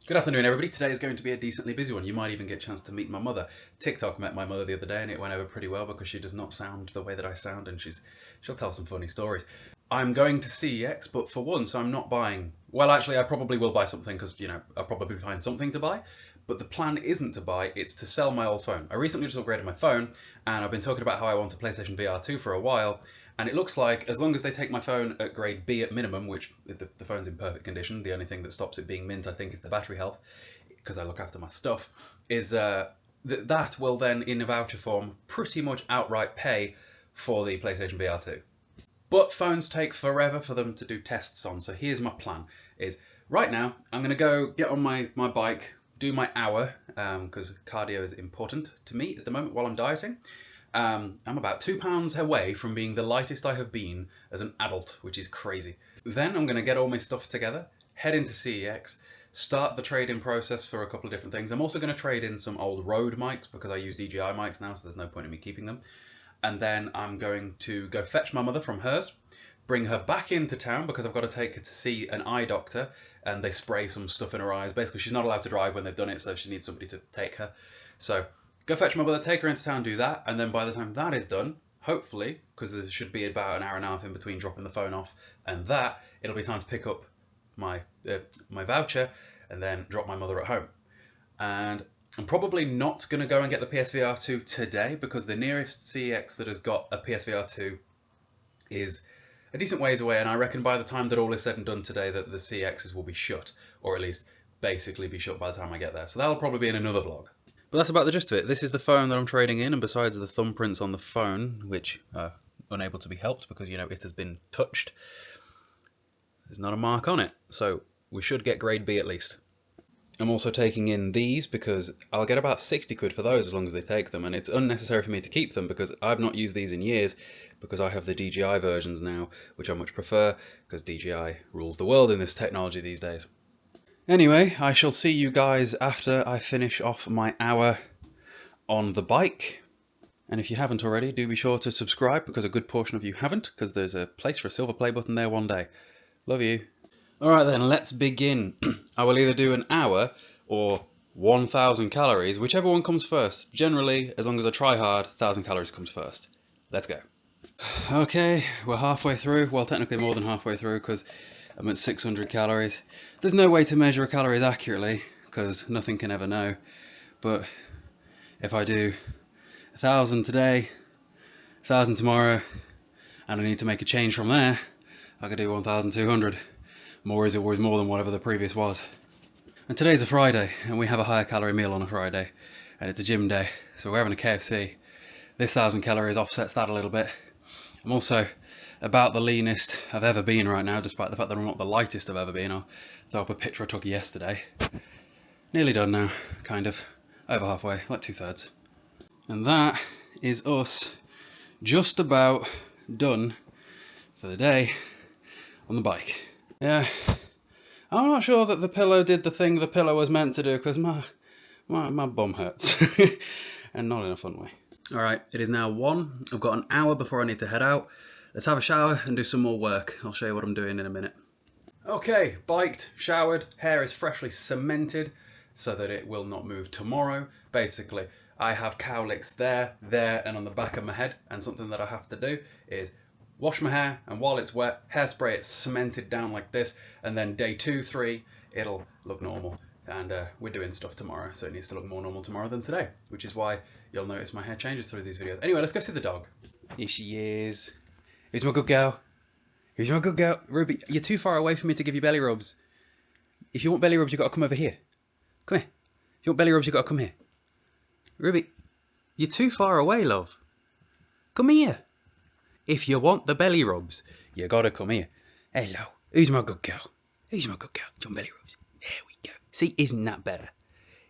Good afternoon, everybody. Today is going to be a decently busy one. You might even get a chance to meet my mother. TikTok met my mother the other day and it went over pretty well because she does not sound the way that I sound and she'll tell some funny stories. I'm going to CEX, but for once I'm not buying... Well, actually, I probably will buy something because, I'll probably find something to buy. But the plan isn't to buy, it's to sell my old phone. I recently just upgraded my phone and I've been talking about how I want a PlayStation VR 2 for a while. And it looks like, as long as they take my phone at grade B at minimum, which the phone's in perfect condition, the only thing that stops it being mint, I think, is the battery health, because I look after my stuff, is that will then, in a voucher form, pretty much outright pay for the PlayStation VR 2. But phones take forever for them to do tests on, so here's my plan. Is right now, I'm going to go get on my bike, do my hour, because cardio is important to me at the moment while I'm dieting. I'm about 2 pounds away from being the lightest I have been as an adult, which is crazy. Then I'm going to get all my stuff together, head into CEX, start the trade-in process for a couple of different things. I'm also going to trade in some old Rode mics because I use DJI mics now, so there's no point in me keeping them. And then I'm going to go fetch my mother from hers, bring her back into town because I've got to take her to see an eye doctor, and they spray some stuff in her eyes. Basically, she's not allowed to drive when they've done it, so she needs somebody to take her. So go fetch my mother, take her into town, do that, and then by the time that is done, hopefully, because there should be about an hour and a half in between dropping the phone off and that, it'll be time to pick up my voucher and then drop my mother at home. And I'm probably not going to go and get the PSVR 2 today because the nearest CEX that has got a PSVR 2 is a decent ways away, and I reckon by the time that all is said and done today that the CEXs will be shut, or at least basically be shut by the time I get there. So that'll probably be in another vlog. But that's about the gist of it. This is the phone that I'm trading in, and besides the thumbprints on the phone, which are unable to be helped because, it has been touched, there's not a mark on it. So we should get grade B at least. I'm also taking in these because I'll get about 60 quid for those as long as they take them, and it's unnecessary for me to keep them because I've not used these in years because I have the DJI versions now, which I much prefer because DJI rules the world in this technology these days. Anyway, I shall see you guys after I finish off my hour on the bike. And if you haven't already, do be sure to subscribe because a good portion of you haven't, because there's a place for a silver play button there one day. Love you. Alright then, let's begin. I will either do an hour or 1,000 calories, whichever one comes first. Generally, as long as I try hard, 1,000 calories comes first. Let's go. Okay, we're halfway through. Well, technically more than halfway through because I'm at 600 calories. There's no way to measure calories accurately because nothing can ever know. But if I do 1,000 today, 1,000 tomorrow, and I need to make a change from there, I could do 1,200. More is always more than whatever the previous was. And today's a Friday, and we have a higher calorie meal on a Friday, and it's a gym day, so we're having a KFC. This 1,000 calories offsets that a little bit. I'm also about the leanest I've ever been right now, despite the fact that I'm not the lightest I've ever been. I'll throw up a picture I took yesterday. Nearly done now, kind of. Over halfway, like 2/3. And that is us just about done for the day on the bike. Yeah, I'm not sure that the pillow did the thing the pillow was meant to do because my bum hurts. And not in a fun way. Alright, it is now 1. I've got an hour before I need to head out. Let's have a shower and do some more work. I'll show you what I'm doing in a minute. Okay, biked, showered, hair is freshly cemented so that it will not move tomorrow. Basically, I have cowlicks there, and on the back of my head, and something that I have to do is wash my hair, and while it's wet, hairspray it cemented down like this, and then day 2, 3, it'll look normal. And we're doing stuff tomorrow, so it needs to look more normal tomorrow than today, which is why you'll notice my hair changes through these videos. Anyway, let's go see the dog. Here she is. Here's my good girl. Here's my good girl. Ruby, you're too far away for me to give you belly rubs. If you want belly rubs, you've got to come over here. Come here. If you want belly rubs, you've got to come here. Ruby, you're too far away, love. Come here. If you want the belly rubs, you got to come here. Hello. Who's my good girl? Who's my good girl? Do you want belly rubs? There we go. See, isn't that better?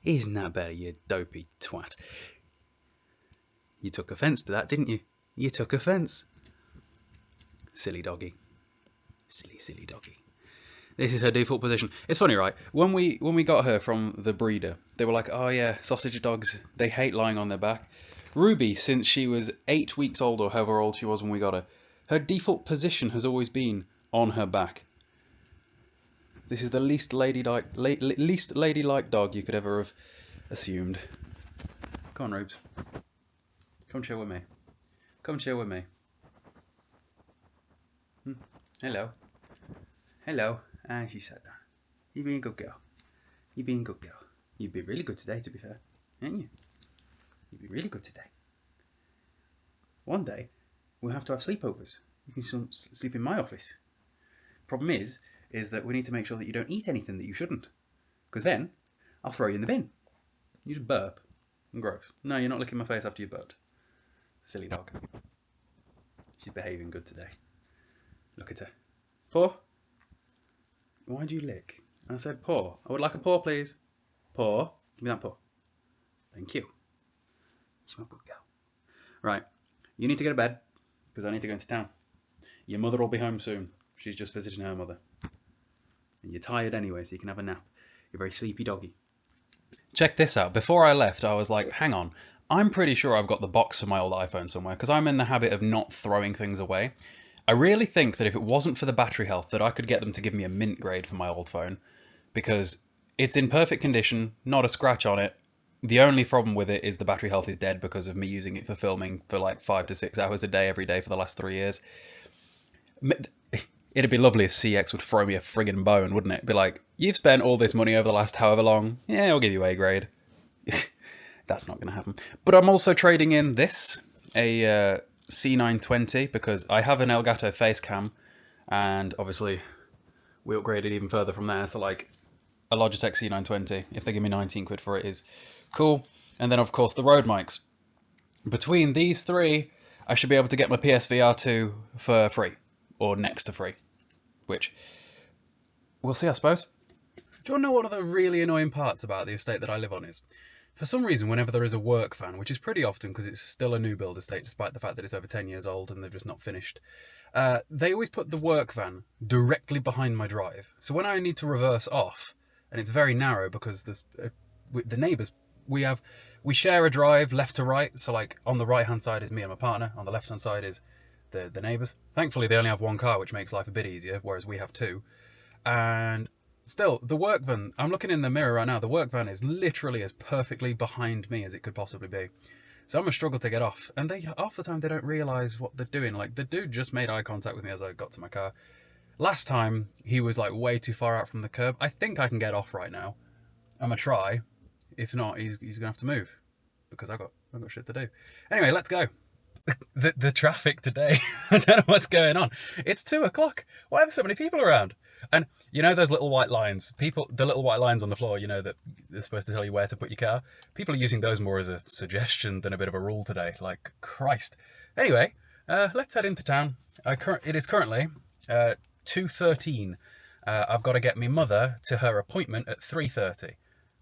Isn't that better, you dopey twat? You took offence to that, didn't you? You took offence. Silly doggy. Silly doggy. This is her default position. It's funny, right? When we got her from the breeder, they were like, oh yeah, sausage dogs, they hate lying on their back. Ruby, since she was 8 weeks old or however old she was when we got her, her default position has always been on her back. This is the least ladylike dog you could ever have assumed. Come on, Rubes. Come chill with me. Come chill with me. Hello. Hello. She sat down. You being a good girl. You being a good girl. You've been really good today, to be fair. Ain't you? You've been really good today. One day, we'll have to have sleepovers. You can sleep in my office. Problem is that we need to make sure that you don't eat anything that you shouldn't. Because then, I'll throw you in the bin. You just burp. And gross. No, you're not licking my face after you burped. Silly dog. She's behaving good today. Look at her. Paw? Why'd you lick? I said paw. I would like a paw, please. Paw. Give me that paw. Thank you. She's my good girl. Right. You need to go to bed, because I need to go into town. Your mother will be home soon. She's just visiting her mother. And you're tired anyway, so you can have a nap. You're a very sleepy doggy. Check this out. Before I left, I was like, hang on. I'm pretty sure I've got the box for my old iPhone somewhere, because I'm in the habit of not throwing things away. I really think that if it wasn't for the battery health, that I could get them to give me a mint grade for my old phone, because it's in perfect condition, not a scratch on it. The only problem with it is the battery health is dead because of me using it for filming for like 5 to 6 hours a day every day for the last 3 years. It'd be lovely if CEX would throw me a friggin' bone, wouldn't it? Be like, you've spent all this money over the last however long. Yeah, I'll give you A grade. That's not going to happen. But I'm also trading in this, a C920, because I have an Elgato face cam, and obviously we upgraded even further from there. So like a Logitech C920, if they give me 19 quid for it, is cool. And then of course the Rode mics. Between these three, I should be able to get my PSVR 2 for free, or next to free, which we'll see, I suppose. Do you want to know one of the really annoying parts about the estate that I live on is? For some reason, whenever there is a work van, which is pretty often because it's still a new build estate, despite the fact that it's over 10 years old and they've just not finished, they always put the work van directly behind my drive. So when I need to reverse off, and it's very narrow because there's the neighbours, we share a drive left to right. So like on the right hand side is me and my partner, on the left hand side is the neighbours. Thankfully they only have one car, which makes life a bit easier, whereas we have two. And still, the work van, I'm looking in the mirror right now, the work van is literally as perfectly behind me as it could possibly be. So I'm going to struggle to get off. And half the time they don't realise what they're doing. Like, the dude just made eye contact with me as I got to my car. Last time, he was like way too far out from the curb. I think I can get off right now. I'm going to try. If not, he's going to have to move. Because I've got shit to do. Anyway, let's go. The traffic today, I don't know what's going on. It's 2 o'clock. Why are there so many people around? And you know those little white lines? The little white lines on the floor, you know, that they're supposed to tell you where to put your car? People are using those more as a suggestion than a bit of a rule today. Like, Christ. Anyway, let's head into town. It is currently 2:13. I've got to get my mother to her appointment at 3:30.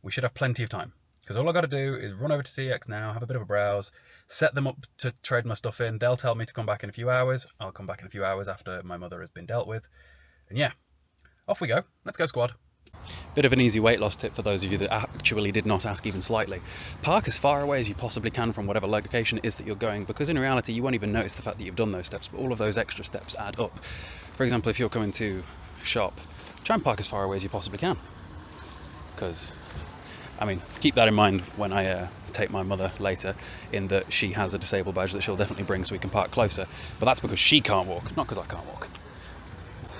We should have plenty of time. Because all I've got to do is run over to CEX now, have a bit of a browse, set them up to trade my stuff in. They'll tell me to come back in a few hours. I'll come back in a few hours after my mother has been dealt with. And yeah, off we go. Let's go, squad. Bit of an easy weight loss tip for those of you that actually did not ask even slightly. Park as far away as you possibly can from whatever location it is that you're going, because in reality you won't even notice the fact that you've done those steps, but all of those extra steps add up. For example, if you're coming to shop, try and park as far away as you possibly can. Because, I mean, keep that in mind when I take my mother later, in that she has a disabled badge that she'll definitely bring so we can park closer. But that's because she can't walk, not because I can't walk.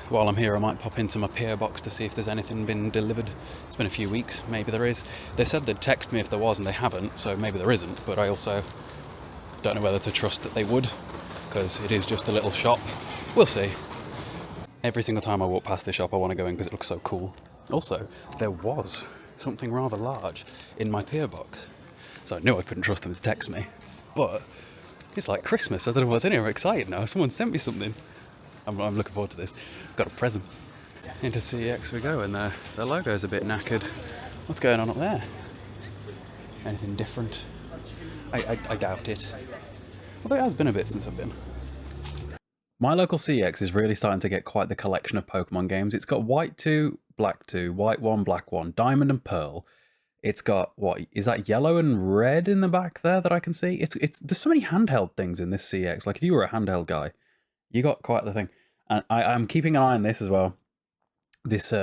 While I'm here, I might pop into my PO box to see if there's anything been delivered. It's been a few weeks, maybe there is. They said they'd text me if there was, and they haven't, so maybe there isn't. But I also don't know whether to trust that they would, because it is just a little shop. We'll see. Every single time I walk past this shop, I want to go in because it looks so cool. Also, there was something rather large in my PO box, so I knew I couldn't trust them to text me. But it's like Christmas. I don't know what's in here. I'm excited now. Someone sent me something. I'm looking forward to this. Got a present. Into CEX we go, and the logo's a bit knackered. What's going on up there? Anything different? I doubt it. Although it has been a bit since I've been. My local CEX is really starting to get quite the collection of Pokemon games. It's got White 2, Black 2, White 1, Black 1, Diamond and Pearl. It's got, what, is that yellow and red in the back there that I can see? There's so many handheld things in this CEX. Like, if you were a handheld guy, you got quite the thing. And I'm keeping an eye on this as well. This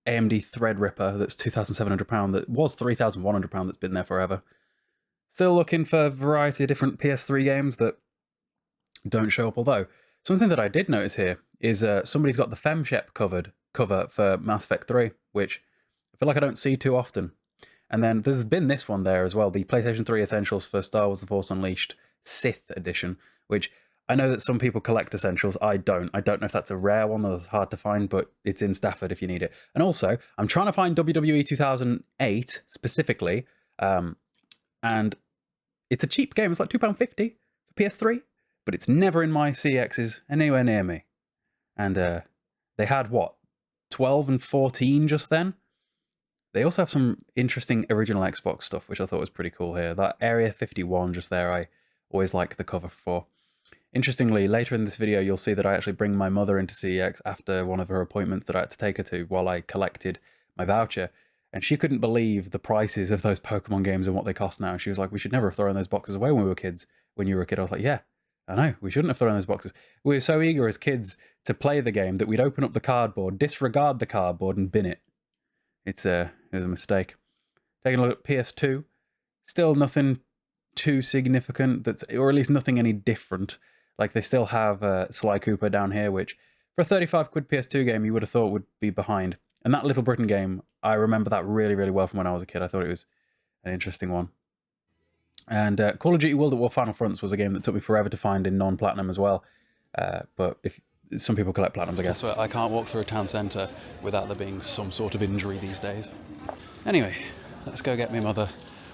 AMD Threadripper that's £2,700 that was £3,100 that's been there forever. Still looking for a variety of different PS3 games that don't show up, although something that I did notice here is somebody's got the FemShep cover for Mass Effect 3, which I feel like I don't see too often. And then there's been this one there as well, the PlayStation 3 Essentials for Star Wars The Force Unleashed Sith Edition, which I know that some people collect Essentials, I don't. I don't know if that's a rare one or it's hard to find, but it's in Stafford if you need it. And also, I'm trying to find WWE 2008 specifically, and it's a cheap game, it's like £2.50 for PS3, but it's never in my CEXs anywhere near me. And they had, what, 12 and 14 just then? They also have some interesting original Xbox stuff, which I thought was pretty cool here. That Area 51 just there, I always like the cover for. Interestingly, later in this video, you'll see that I actually bring my mother into CEX after one of her appointments that I had to take her to while I collected my voucher. And she couldn't believe the prices of those Pokemon games and what they cost now. She was like, we should never have thrown those boxes away when we were kids. When you were a kid, I was like, yeah, I know, we shouldn't have thrown those boxes. We were so eager as kids to play the game that we'd open up the cardboard, disregard the cardboard, and bin it. It was a mistake. Taking a look at PS2, still nothing too significant, or at least nothing any different. Like, they still have Sly Cooper down here, which for a 35 quid PS2 game you would have thought would be behind. And that Little Britain game, I remember that really, really well from when I was a kid. I thought it was an interesting one. And Call of Duty World at War Final Fronts was a game that took me forever to find in non-platinum as well. But if some people collect platinums, I guess. So I can't walk through a town centre without there being some sort of injury these days. Anyway, let's go get my mother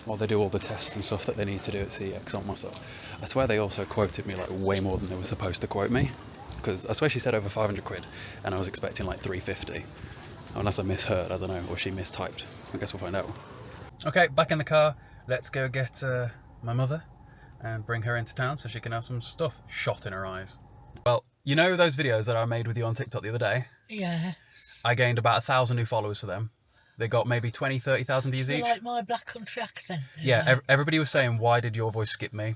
while they do all the tests and stuff that they need to do at CEX on myself. I swear they also quoted me like way more than they were supposed to quote me, because I swear she said over 500 quid and I was expecting like 350. Unless I misheard, I don't know, or she mistyped. I guess we'll find out. Okay, back in the car. Let's go get my mother and bring her into town so she can have some stuff shot in her eyes. Well, you know those videos that I made with you on TikTok the other day? Yeah. I gained about 1,000 new followers for them. They got maybe 20, 30,000 views each. Like my black country accent. Yeah, everybody was saying, why did your voice skip me?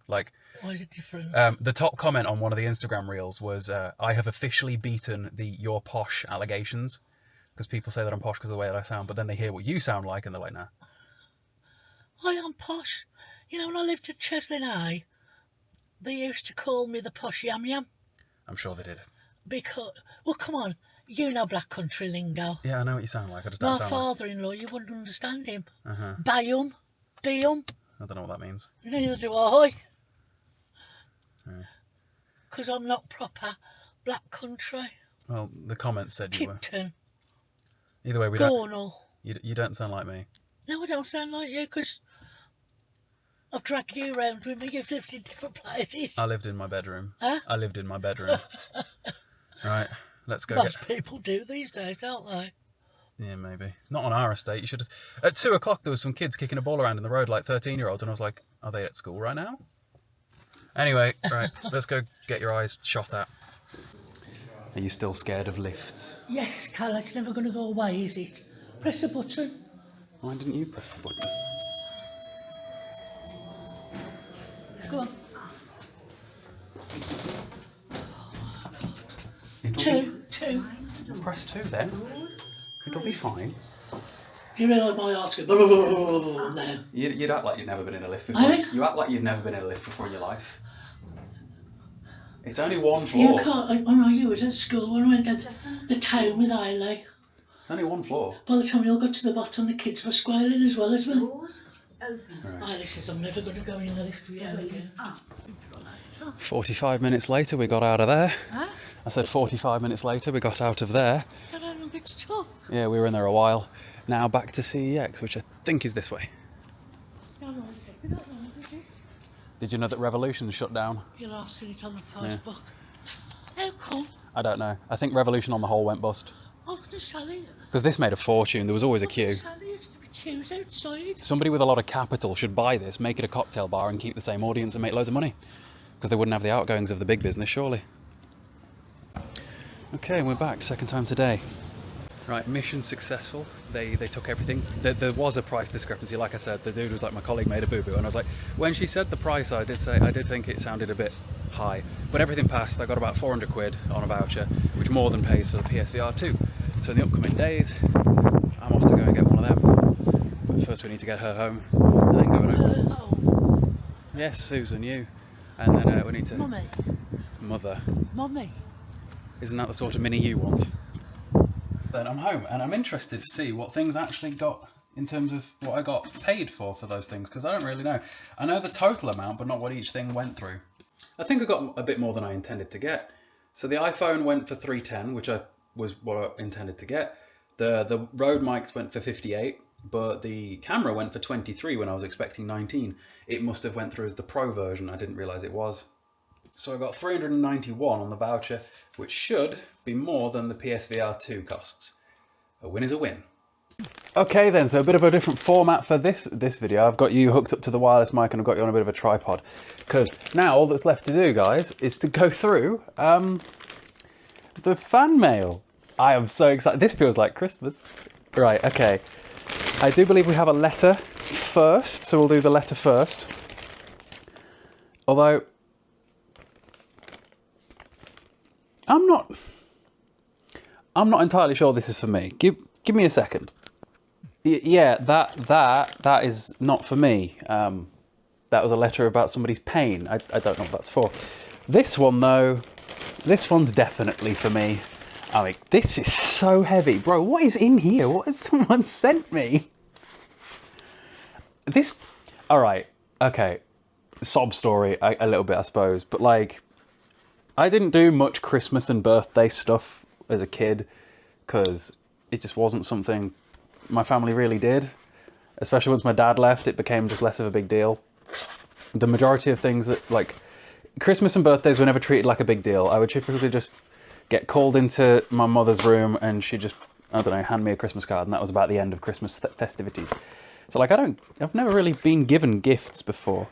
Like, why is it different? The top comment on one of the Instagram reels was, I have officially beaten the "you're posh" allegations. Because people say that I'm posh because of the way that I sound, but then they hear what you sound like and they're like, nah. I am posh. You know, when I lived at Cheslin High, they used to call me the posh yam yam. I'm sure they did. Because, well, come on, you know black country lingo. Yeah, I know what you sound like. I just don't sound like... My father-in-law, you wouldn't understand him. Bayum, Bayum. I don't know what that means. Neither do I. Because I'm not proper black country. Well, the comments said you were. Tipton. Either way, we Gornal. don't. You don't sound like me. No, I don't sound like you because I've dragged you around with me. You've lived in different places. I lived in my bedroom. Huh? I lived in my bedroom. Right, let's go. Most people do these days, don't they? Yeah, maybe. Not on our estate. You should have... At 2 o'clock, there was some kids kicking a ball around in the road, like 13-year-olds, and I was like, are they at school right now? Anyway, right, let's go get your eyes shot at. Are you still scared of lifts? Yes, Cayle, it's never going to go away, is it? Press the button. Why didn't you press the button? Go on. Two. Press 2 then. It'll be fine. Do you realise my heart's going now? You'd act like you've never been in a lift before. You act like you've never been in a lift before in your life. It's only 1 floor. You can't. Oh no, you was at school when I went down the town with Cayle. It's only 1 floor. By the time we all got to the bottom, the kids were squalling as well as me. Right. Cayle says, I'm never going to go in the lift with you again. 45 minutes later, we got out of there. Huh? I said 45 minutes later, we got out of there. Is that how long it took? Yeah, we were in there a while. Now back to CEX, which I think is this way. Did you know that Revolution shut down? You'll have seen it on the Facebook. Yeah. How come? I don't know. I think Revolution on the whole went bust. I was going to sell it. Because this made a fortune. There was always a queue. There used to be queues outside. Somebody with a lot of capital should buy this, make it a cocktail bar and keep the same audience and make loads of money. Because they wouldn't have the outgoings of the big business, surely. Okay, we're back. Second time today. Right, mission successful. They took everything. There was a price discrepancy, like I said. The dude was like, my colleague made a boo-boo, and I was like, when she said the price, I did think it sounded a bit high, but everything passed. I got about 400 quid on a voucher, which more than pays for the PSVR 2. So in the upcoming days, I'm off to go and get one of them. But first we need to get her home, and then go over. Oh, Yes, Susan, you. And then we need to... Mummy. Mother. Mummy. Isn't that the sort of mini you want? Then I'm home, and I'm interested to see what things actually got in terms of what I got paid for those things, because I don't really know. I know the total amount, but not what each thing went through. I think I got a bit more than I intended to get. So the iPhone went for $310, which was what I intended to get. The Rode mics went for 58, but the camera went for 23 when I was expecting 19. It must have went through as the Pro version. I didn't realise it was. So I got 391 on the voucher, which should be more than the PSVR 2 costs. A win is a win. Okay then, so a bit of a different format for this video. I've got you hooked up to the wireless mic and I've got you on a bit of a tripod. Because now all that's left to do, guys, is to go through the fan mail. I am so excited. This feels like Christmas. Right, okay. I do believe we have a letter first, so we'll do the letter first. Although, I'm not entirely sure this is for me. Give me a second. Yeah, that is not for me. That was a letter about somebody's pain. I don't know what that's for. This one though, this one's definitely for me. I mean, this is so heavy, bro. What is in here? What has someone sent me? This, all right, okay. Sob story a little bit, I suppose, but like, I didn't do much Christmas and birthday stuff as a kid because it just wasn't something my family really did. Especially once my dad left, it became just less of a big deal. The majority of things that, like, Christmas and birthdays were never treated like a big deal. I would typically just get called into my mother's room and she'd just, I don't know, hand me a Christmas card, and that was about the end of Christmas festivities. So like, I've never really been given gifts before.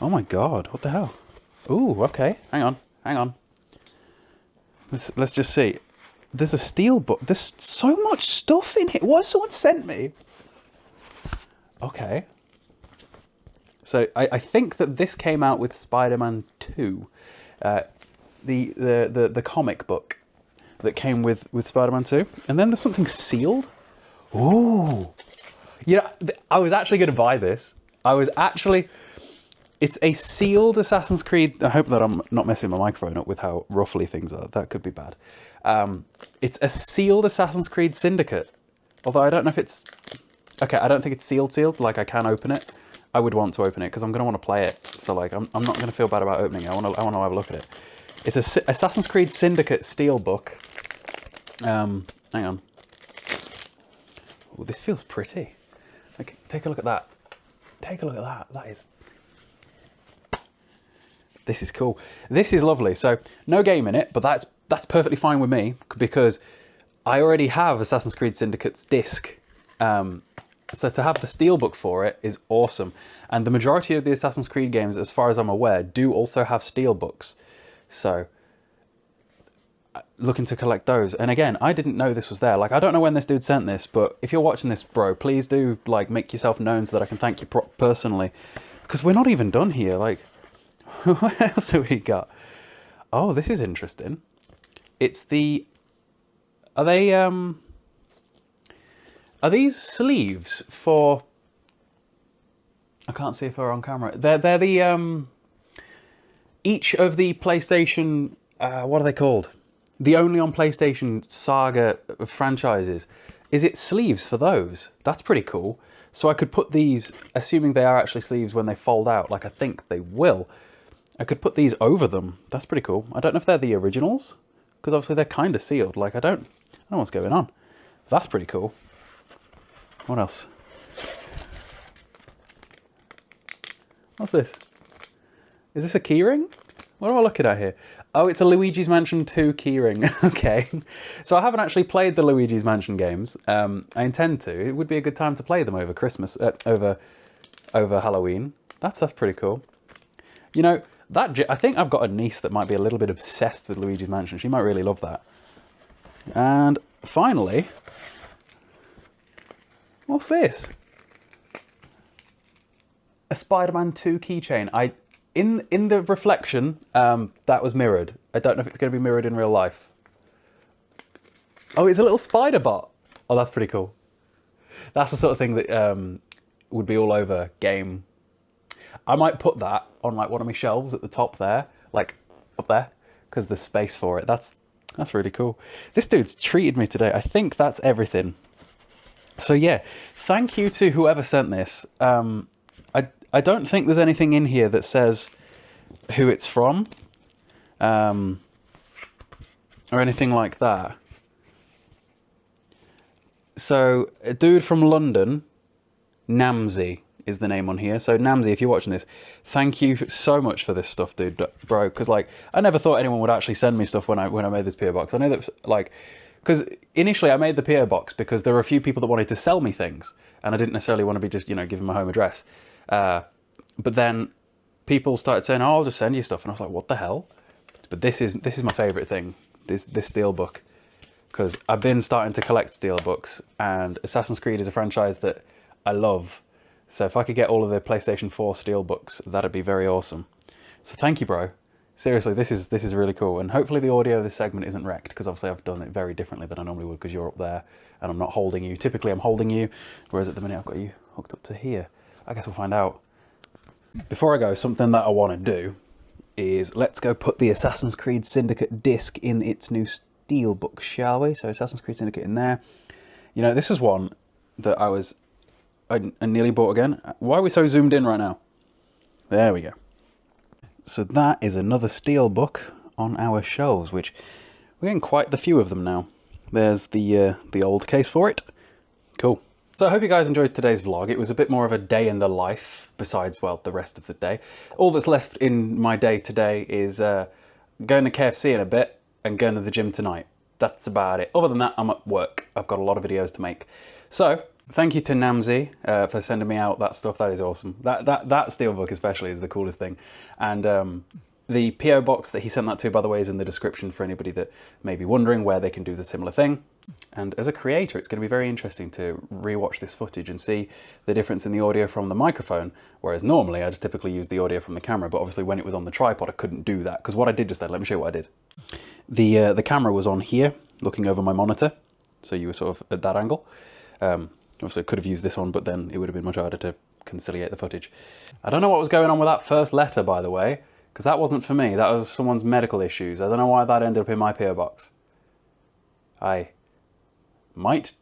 Oh my God, what the hell? Ooh, okay, hang on. Let's just see. There's a steel book. There's so much stuff in here. What has someone sent me? Okay. So I think that this came out with Spider-Man 2. The comic book that came with Spider-Man 2. And then there's something sealed. Ooh. Yeah, I was actually going to buy this. It's a sealed Assassin's Creed. I hope that I'm not messing my microphone up with how roughly things are. That could be bad. It's a sealed Assassin's Creed Syndicate. Although I don't know if it's... Okay, I don't think it's sealed. Like, I can open it. I would want to open it because I'm going to want to play it. So, like, I'm not going to feel bad about opening it. I want to have a look at it. It's a Assassin's Creed Syndicate Steelbook. Hang on. Ooh, this feels pretty. Like, take a look at that. Take a look at that. That is... This is cool. This is lovely. So, no game in it, but that's perfectly fine with me because I already have Assassin's Creed Syndicate's disc. So to have the steelbook for it is awesome. And the majority of the Assassin's Creed games, as far as I'm aware, do also have steelbooks. So, looking to collect those. And again, I didn't know this was there. Like, I don't know when this dude sent this, but if you're watching this, bro, please do, like, make yourself known so that I can thank you personally. Because we're not even done here. Like, what else have we got? Oh, this is interesting. It's the... Are these sleeves for... I can't see if we're on camera. They're the... Each of the PlayStation... what are they called? The only on PlayStation Saga franchises. Is it sleeves for those? That's pretty cool. So I could put these, assuming they are actually sleeves when they fold out, like I think they will, I could put these over them. That's pretty cool. I don't know if they're the originals, because obviously they're kind of sealed. Like, I don't know what's going on. That's pretty cool. What else? What's this? Is this a keyring? What am I looking at here? Oh, it's a Luigi's Mansion 2 keyring. Okay. So I haven't actually played the Luigi's Mansion games. I intend to. It would be a good time to play them over Christmas, over Halloween. That's pretty cool. You know, I think I've got a niece that might be a little bit obsessed with Luigi's Mansion. She might really love that. And finally, what's this? A Spider-Man 2 keychain. In the reflection, that was mirrored. I don't know if it's going to be mirrored in real life. Oh, it's a little spider bot. Oh, that's pretty cool. That's the sort of thing that would be all over game. I might put that on like one of my shelves at the top there, like up there, because there's space for it. That's really cool. This dude's treated me today. I think that's everything. So yeah, thank you to whoever sent this. I don't think there's anything in here that says who it's from, or anything like that. So a dude from London, Namzi is the name on here. So Namzi, if you're watching this, thank you so much for this stuff, dude, bro. Because like, I never thought anyone would actually send me stuff when I made this PO box. I know that like, because initially I made the PO box because there were a few people that wanted to sell me things, and I didn't necessarily want to be just, you know, giving my home address. But then people started saying, "Oh, I'll just send you stuff," and I was like, "What the hell?" But this is my favorite thing. This steelbook. Because I've been starting to collect steelbooks, and Assassin's Creed is a franchise that I love. So if I could get all of the PlayStation 4 steelbooks, that'd be very awesome. So thank you, bro. Seriously, this is really cool. And hopefully the audio of this segment isn't wrecked, because obviously I've done it very differently than I normally would, because you're up there and I'm not holding you. Typically I'm holding you, whereas at the minute I've got you hooked up to here. I guess we'll find out. Before I go, something that I want to do is let's go put the Assassin's Creed Syndicate disc in its new steelbook, shall we? So Assassin's Creed Syndicate in there. You know, this was one that I nearly bought again. Why are we so zoomed in right now? There we go. So that is another steelbook on our shelves, which we're getting quite the few of them now. There's the old case for it. Cool. So I hope you guys enjoyed today's vlog. It was a bit more of a day in the life, besides, well, the rest of the day. All that's left in my day today is going to KFC in a bit, and going to the gym tonight. That's about it. Other than that, I'm at work. I've got a lot of videos to make. So, thank you to Namzi for sending me out that stuff. That is awesome. That steelbook especially is the coolest thing. And the PO box that he sent that to, by the way, is in the description for anybody that may be wondering where they can do the similar thing. And as a creator, it's going to be very interesting to rewatch this footage and see the difference in the audio from the microphone, whereas normally I just typically use the audio from the camera, but obviously when it was on the tripod I couldn't do that, because what I did just then, let me show you what I did. The camera was on here, looking over my monitor, so you were sort of at that angle. Obviously I could have used this one, but then it would have been much harder to conciliate the footage. I don't know what was going on with that first letter, by the way, because that wasn't for me, that was someone's medical issues. I don't know why that ended up in my PO box. I might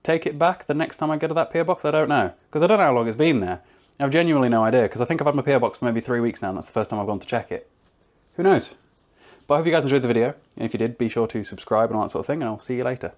take it back the next time I go to that PO box, I don't know. Because I don't know how long it's been there. I've genuinely no idea, because I think I've had my PO box for maybe 3 weeks now, and that's the first time I've gone to check it. Who knows? But I hope you guys enjoyed the video, and if you did, be sure to subscribe and all that sort of thing, and I'll see you later.